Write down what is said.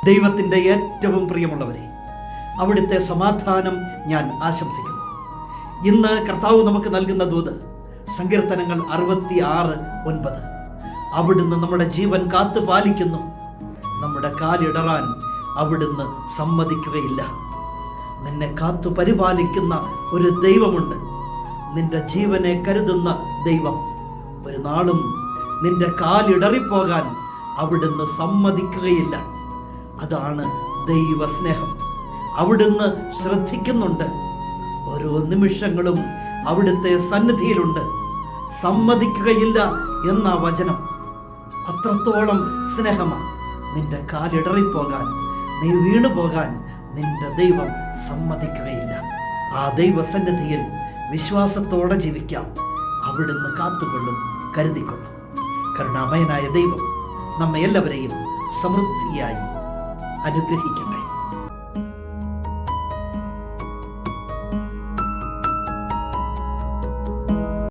ദൈവത്തിൻ്റെ ഏറ്റവും പ്രിയമുള്ളവരെ, അവിടുത്തെ സമാധാനം ഞാൻ ആശംസിക്കുന്നു. ഇന്ന് കർത്താവ് നമുക്ക് നൽകുന്ന ദൂത് സങ്കീർത്തനങ്ങൾ 66:9. അവിടുന്ന് നമ്മുടെ ജീവൻ കാത്തു പാലിക്കുന്നു, നമ്മുടെ കാലിടറാൻ അവിടുന്ന് സമ്മതിക്കുകയില്ല. നിന്നെ കാത്തു പരിപാലിക്കുന്ന ഒരു ദൈവമുണ്ട്, നിന്റെ ജീവനെ കരുതുന്ന ദൈവം. ഒരു നാളും നിന്റെ കാലിടറിപ്പോകാൻ അവിടുന്ന് സമ്മതിക്കുകയില്ല. അതാണ് ദൈവസ്നേഹം. അവിടുന്ന് ശ്രദ്ധിക്കുന്നുണ്ട്. ഓരോ നിമിഷങ്ങളും അവിടുത്തെ സന്നിധിയിലുണ്ട്. സമ്മതിക്കുകയില്ല എന്ന വചനം അത്രത്തോളം സ്നേഹമാണ്. നിന്റെ കാലിടറിപ്പോകാൻ, നീ വീണുപോകാൻ നിന്റെ ദൈവം സമ്മതിക്കുകയില്ല. ആ ദൈവസന്നിധിയിൽ വിശ്വാസത്തോടെ ജീവിക്കാം. അവിടുന്ന് കാത്തുകൊള്ളും, കരുതിക്കൊള്ളും. കരുണാമയനായ ദൈവം നമ്മെ എല്ലാവരെയും സമൃദ്ധിയായി അനുഗ്രഹിക്കട്ടെ.